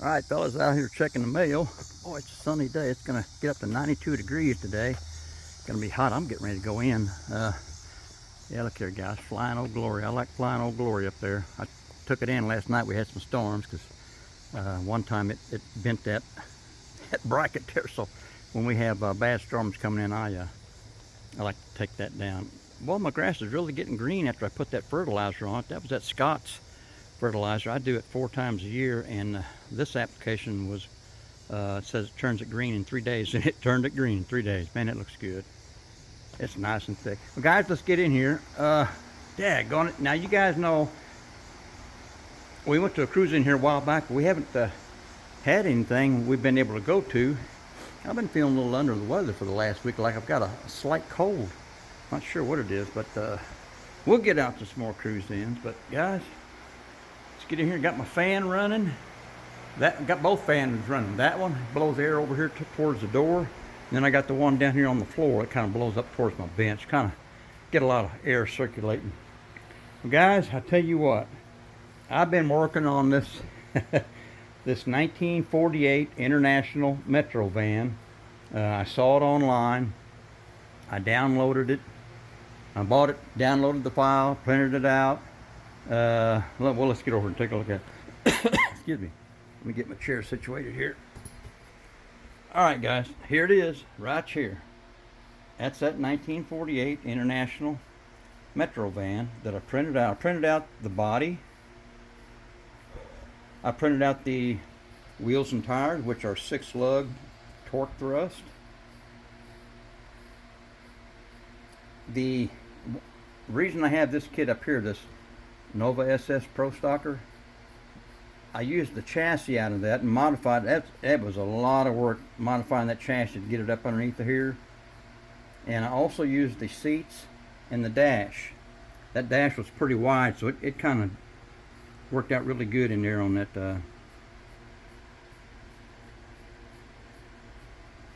All right, fellas, out here checking the mail. Oh, it's a sunny day. It's gonna get up to 92 degrees today. It's gonna be hot. I'm getting ready to go in. Yeah, look here, guys. Flying Old Glory. I like Flying Old Glory up there. I took it in last night. We had some storms because one time it bent that bracket there. So when we have bad storms coming in, I like to take that down. Well, my grass is really getting green after I put that fertilizer on it. That was that Scott's fertilizer. I do it 4 times a year, and this application was it says it turns it green in 3 days, and it turned it green in 3 days. Man, it looks good. It's nice and thick. Well, guys, let's get in here. Daggone it. Now, you guys know we went to a cruise in here a while back, but we haven't had anything we've been able to go to. I've been feeling a little under the weather for the last week, like I've got a slight cold. Not sure what it is, but we'll get out to some more cruise ins. But guys, let's get in here. Got my fan running. Got both fans running. That one blows air over here towards the door. And then I got the one down here on the floor. It kind of blows up towards my bench. Kind of get a lot of air circulating. Well, guys, I tell you what, I've been working on this this 1948 International Metro van. I saw it online. I downloaded it. I bought it, downloaded the file, printed it out. Well, let's get over and take a look at it. Excuse me. Let me get my chair situated here. All right, guys, here it is, right here. That's that 1948 International Metro van that I printed out. I printed out the body. I printed out the wheels and tires, which are 6-lug torque thrust. The reason I have this kit up here, this Nova SS Pro Stocker, I used the chassis out of that and modified it. That was a lot of work modifying that chassis to get it up underneath here. And I also used the seats and the dash. That dash was pretty wide, so it kind of worked out really good in there on that.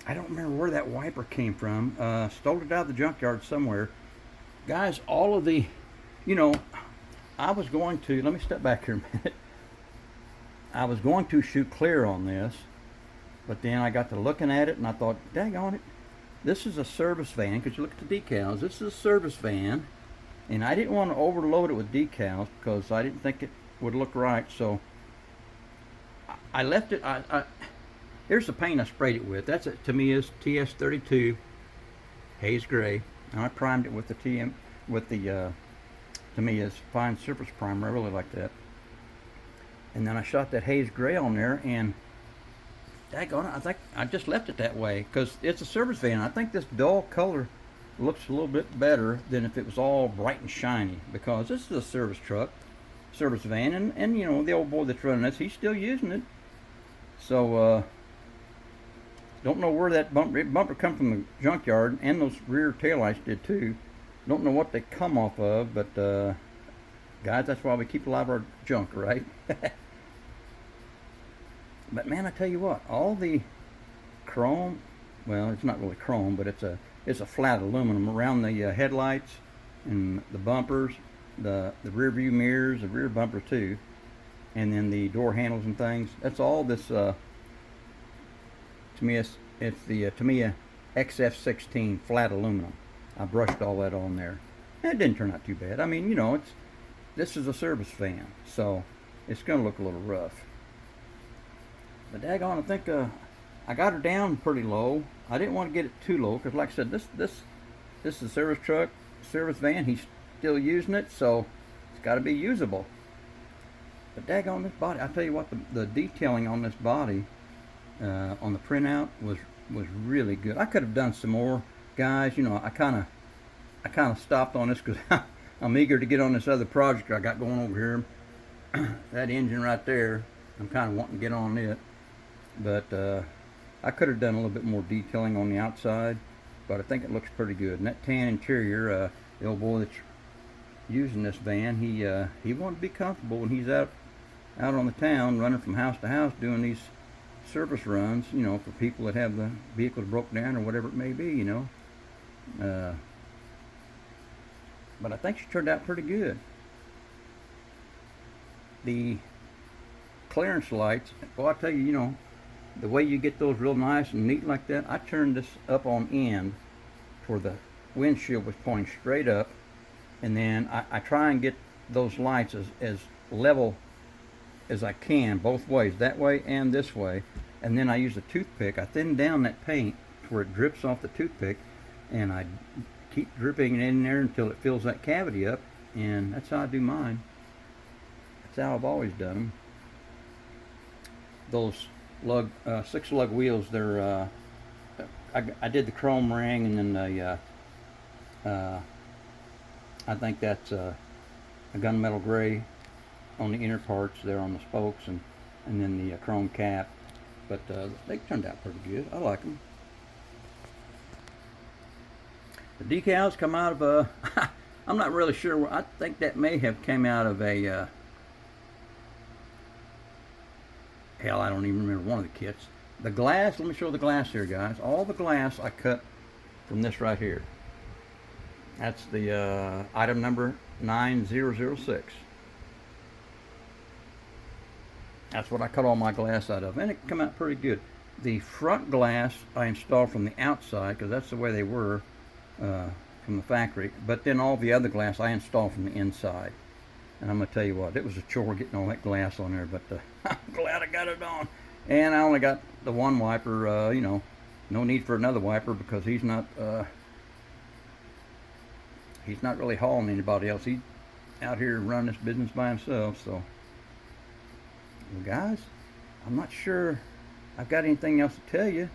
I don't remember where that wiper came from. Stole it out of the junkyard somewhere. Guys, all of the, I was going to, let me step back here a minute. I was going to shoot clear on this, but then I got to looking at it and I thought, dang on it, this is a service van, because you look at the decals, this is a service van, and I didn't want to overload it with decals because I didn't think it would look right, so I left it. Here's the paint I sprayed it with. That's a Tamiya's TS32 Haze Gray, and I primed it with the Tamiya's Fine Surface Primer. I really like that. And then I shot that Haze Gray on there, and daggone it, I think I just left it that way because it's a service van. I think this dull color looks a little bit better than if it was all bright and shiny, because this is a service truck, service van, and the old boy that's running this, he's still using it. So don't know where that bumper come from the junkyard, and those rear taillights did too. Don't know what they come off of, but guys, that's why we keep a lot of our junk, right? But man, I tell you what, all the chrome, well, it's not really chrome, but it's a flat aluminum around the headlights and the bumpers, the rear view mirrors, the rear bumper too, and then the door handles and things. That's all this Tamiya. It's the Tamiya XF16 flat aluminum. I brushed all that on there. And it didn't turn out too bad. I mean, this is a service van, so it's going to look a little rough. But daggone, I think I got her down pretty low. I didn't want to get it too low because, like I said, this is a service truck, service van. He's still using it, so it's got to be usable. But daggone, this body, I tell you what, the detailing on this body on the printout was really good. I could have done some more, guys. I kind of stopped on this because I'm eager to get on this other project I got going over here. That engine right there, I'm kind of wanting to get on it. But I could have done a little bit more detailing on the outside, but I think it looks pretty good. And that tan interior, the old boy that's using this van, he wanted to be comfortable when he's out on the town, running from house to house, doing these service runs, for people that have the vehicles broke down or whatever it may be, But I think she turned out pretty good. The clearance lights. Well, I tell you, you know, the way you get those real nice and neat like that, I turned this up on end for the windshield was pointing straight up, and then I try and get those lights as level as I can both ways, that way and this way, and then I use a toothpick. I thin down that paint where it drips off the toothpick, and I keep dripping it in there until it fills that cavity up, and that's how I do mine. That's how I've always done them. Those lug 6-lug wheels, they're I did the chrome ring, and then the I think that's a gunmetal gray on the inner parts there on the spokes, and then the chrome cap. But they turned out pretty good. I like them. The decals come out of a I'm not really sure. I think that may have came out of a hell, I don't even remember one of the kits. The glass, let me show the glass here, guys. All the glass I cut from this right here. That's the item number 9006. That's what I cut all my glass out of, and it come out pretty good. The front glass I installed from the outside because that's the way they were from the factory. But then all the other glass I installed from the inside. And I'm gonna tell you what, it was a chore getting all that glass on there, but I'm glad I got it on. And I only got the one wiper. You know, no need for another wiper because he's not really hauling anybody else. He's out here running this business by himself. So, well, guys, I'm not sure I've got anything else to tell you.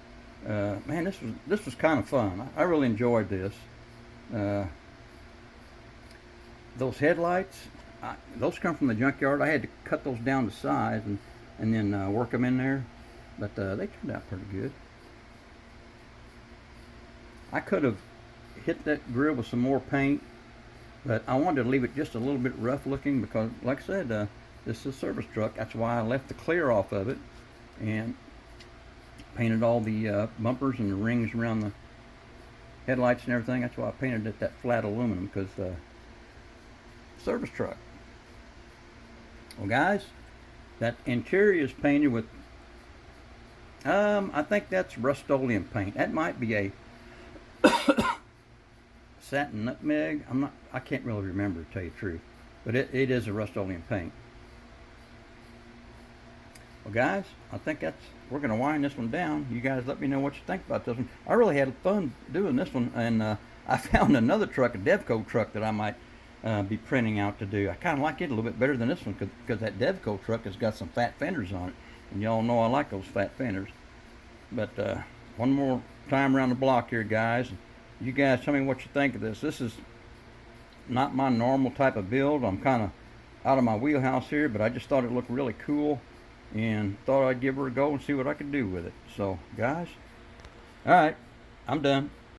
Man, this was kind of fun. I really enjoyed this. Those headlights, those come from the junkyard. I had to cut those down to size and then work them in there, but they turned out pretty good. I could have hit that grill with some more paint, but I wanted to leave it just a little bit rough looking because, like I said, this is a service truck. That's why I left the clear off of it and painted all the bumpers and the rings around the headlights and everything. That's why I painted it that flat aluminum, because service truck. Well, guys, that interior is painted with I think that's Rust-Oleum paint. That might be a satin nutmeg. I can't really remember, to tell you the truth, but it is a Rust-Oleum paint. Well, guys, I think we're going to wind this one down. You guys let me know what you think about this one. I really had fun doing this one, and I found another truck, a Devco truck, that I might be printing out to do. I kind of like it a little bit better than this one because that Devco truck has got some fat fenders on it, and y'all know I like those fat fenders. But one more time around the block here, guys. You guys tell me what you think of this. This is not my normal type of build. I'm kind of out of my wheelhouse here, but I just thought it looked really cool and thought I'd give her a go and see what I could do with it. So, guys, all right, I'm done.